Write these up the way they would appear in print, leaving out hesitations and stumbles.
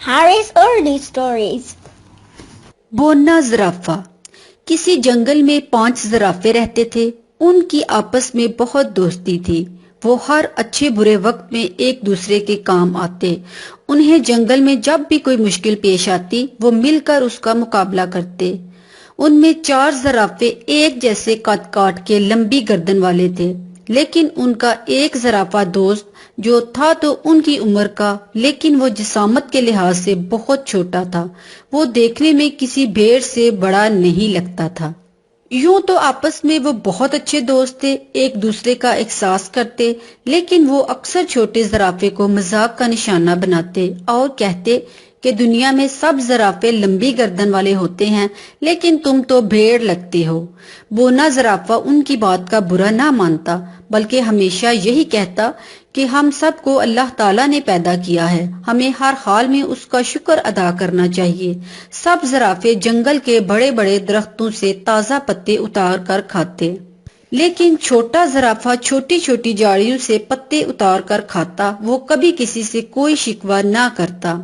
Harry's early stories. बोना ज़राफ़ा। किसी जंगल में 5 ज़राफ़े रहते थे। उनकी आपस में बहुत दोस्ती थी। वो हर अच्छे बुरे वक्त में एक दूसरे के काम आते। उन्हें जंगल में जब भी कोई मुश्किल पेश आती वो मिलकर उसका मुकाबला करते। उनमें 4 ज़राफ़े एक जैसे कद काट के लंबी गर्दन वाले थे, लेकिन उनका एक ज़राफ़ा दोस्त जो था तो उनकी उम्र का, लेकिन वो जिसामत के लिहाज से बहुत छोटा था। वो देखने में किसी भेड़ से बड़ा नहीं लगता था। यूं तो आपस में वो बहुत अच्छे दोस्त थे, एक दूसरे का एहसास करते, लेकिन वो अक्सर छोटे ज़राफ़े को मजाक का निशाना बनाते और कहते कि दुनिया में सब ज़राफ़े लंबी गर्दन वाले होते हैं, लेकिन तुम तो भेड़ लगती हो। बोना ज़राफ़ा उनकी बात का बुरा ना मानता, बल्कि हमेशा यही कहता कि हम सबको अल्लाह ताला ने पैदा किया है, हमें हर हाल में उसका शुक्र अदा करना चाहिए। सब ज़राफ़े जंगल के बड़े बड़े दरख्तों से ताज़ा पत्ते उतार कर खाते, लेकिन छोटा ज़राफ़ा छोटी छोटी झाड़ियों से पत्ते उतार कर खाता। वो कभी किसी से कोई शिकवा ना करता।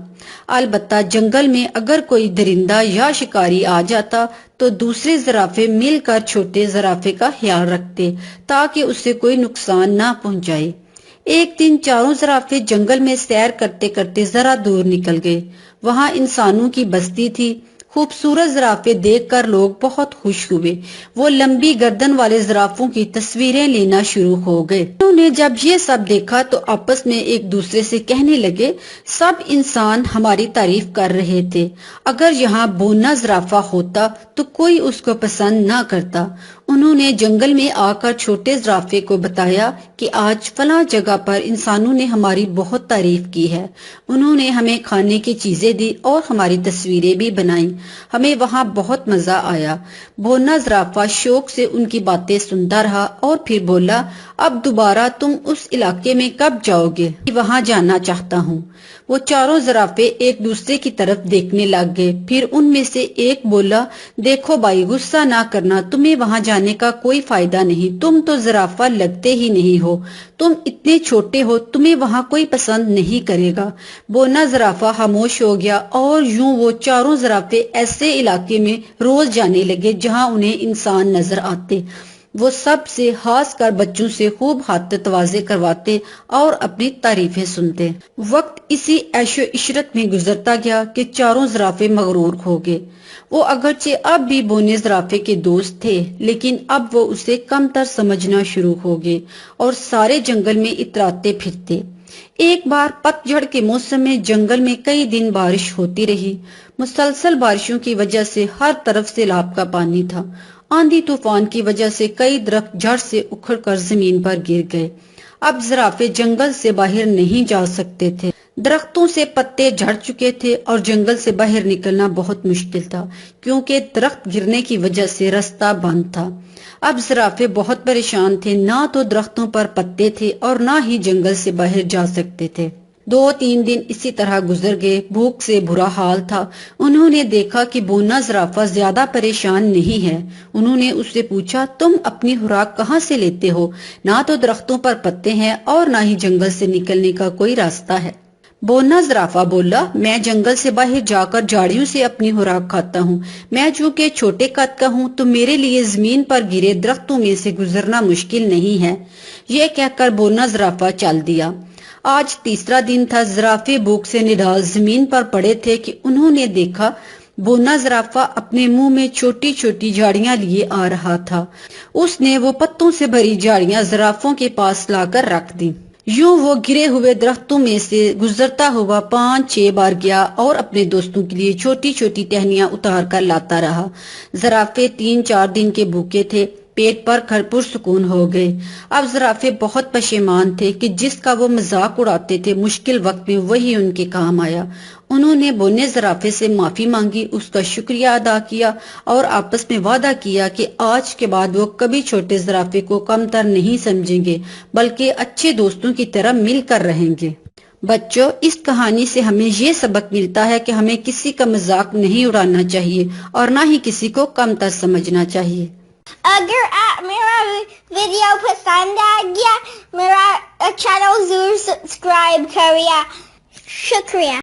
अलबत्ता जंगल में अगर कोई दरिंदा या शिकारी आ जाता तो दूसरे ज़राफ़े मिलकर छोटे ज़राफ़े का ख्याल रखते ताकि उसे कोई नुकसान ना पहुंचाए। एक दिन चारों ज़राफ़े जंगल में सैर करते करते जरा दूर निकल गए। वहां इंसानों की बस्ती थी। खूबसूरत ज़राफ़े देखकर लोग बहुत खुश हुए। वो लंबी गर्दन वाले ज़राफ़ों की तस्वीरें लेना शुरू हो गए। उन्होंने जब ये सब देखा तो आपस में एक दूसरे से कहने लगे, सब इंसान हमारी तारीफ कर रहे थे। अगर यहाँ बोना ज़राफ़ा होता तो कोई उसको पसंद ना करता। उन्होंने जंगल में आकर छोटे ज़राफ़े को बताया कि आज फलां जगह पर इंसानों ने हमारी बहुत तारीफ की है। उन्होंने हमें खाने की चीजें दी और हमारी तस्वीरें भी बनाई। हमें वहाँ बहुत मजा आया। बोना ज़राफ़ा शौक से उनकी बातें सुनता रहा और फिर बोला, अब दोबारा तुम उस इलाके में कब जाओगे? वहाँ जाना चाहता हूँ। वो चारों ज़राफ़े एक दूसरे की तरफ देखने लग गए। फिर उनमें से एक बोला, देखो भाई, गुस्सा ना करना, तुम्हें वहाँ जाने का कोई फायदा नहीं। तुम तो ज़राफ़ा लगते ही नहीं हो। तुम इतने छोटे हो, तुम्हें वहाँ कोई पसंद नहीं करेगा। बोना ज़राफ़ा खामोश हो गया और यूं वो चारों ज़राफ़े ऐसे इलाके में रोज जाने लगे जहाँ उन्हें इंसान नजर आते। वो सब से खास कर बच्चों से खूब हाथ तवाज़े करवाते और अपनी तारीफें सुनते। वक्त इसी ऐशो इशरत में गुजरता गया कि चारों ज़राफ़े मगरूर हो गए। वो अगरचे अब भी बोने ज़राफ़े के दोस्त थे, लेकिन अब वो उसे कमतर समझना शुरू हो गए और सारे जंगल में इतराते फिरते। एक बार पतझड़ के मौसम में जंगल में कई दिन बारिश होती रही। मुसलसल बारिशों की वजह से हर तरफ सैलाब का पानी था। आंधी तूफान की वजह से कई दरख्त जड़ से उखड़कर जमीन पर गिर गए। अब ज़राफ़े जंगल से बाहर नहीं जा सकते थे। दरख्तों से पत्ते झड़ चुके थे और जंगल से बाहर निकलना बहुत मुश्किल था, क्योंकि दरख्त गिरने की वजह से रास्ता बंद था। अब ज़राफ़े बहुत परेशान थे, ना तो दरख्तों पर पत्ते थे और ना ही जंगल से बाहर जा सकते थे। 2-3 दिन इसी तरह गुजर गए। भूख से बुरा हाल था। उन्होंने देखा कि बोना ज़राफ़ा ज्यादा परेशान नहीं है। उन्होंने उससे पूछा, तुम अपनी खुराक कहाँ से लेते हो? ना तो दरख्तों पर पत्ते हैं और ना ही जंगल से निकलने का कोई रास्ता है। बोना ज़राफ़ा बोला, मैं जंगल से बाहर जाकर झाड़ियों से अपनी खुराक खाता हूँ। मैं चूंकि छोटे कद का हूँ तो मेरे लिए जमीन पर गिरे दरख्तों में से गुजरना मुश्किल नहीं है। ये कहकर बोना ज़राफ़ा चल दिया। आज तीसरा दिन था। ज़राफ़े भूख से निढाल जमीन पर पड़े थे कि उन्होंने देखा बोना ज़राफ़ा अपने मुंह में छोटी छोटी झाड़ियां लिए आ रहा था। उसने वो पत्तों से भरी झाड़ियां ज़राफ़ों के पास लाकर रख दी। यूं वो गिरे हुए दरख्तों में से गुजरता हुआ 5-6 बार गया और अपने दोस्तों के लिए छोटी छोटी टहनियां उतार कर लाता रहा। ज़राफ़े 3-4 दिन के भूखे थे, पेट पर कर पुरसुकून हो गए। अब ज़राफ़े बहुत पशेमान थे कि जिसका वो मजाक उड़ाते थे, मुश्किल वक्त में वही उनके काम आया। उन्होंने बोने ज़राफ़े से माफी मांगी, उसका शुक्रिया अदा किया और आपस में वादा किया कि आज के बाद वो कभी छोटे ज़राफ़े को कमतर नहीं समझेंगे, बल्कि अच्छे दोस्तों की तरह मिलकर रहेंगे। बच्चों, इस कहानी से हमें ये सबक मिलता है कि हमें किसी का मजाक नहीं उड़ाना चाहिए और ना ही किसी को कमतर समझना चाहिए। अगर आप मेरा वीडियो पसंद आ गया, मेरा चैनल जरूर सब्सक्राइब करिए। शुक्रिया।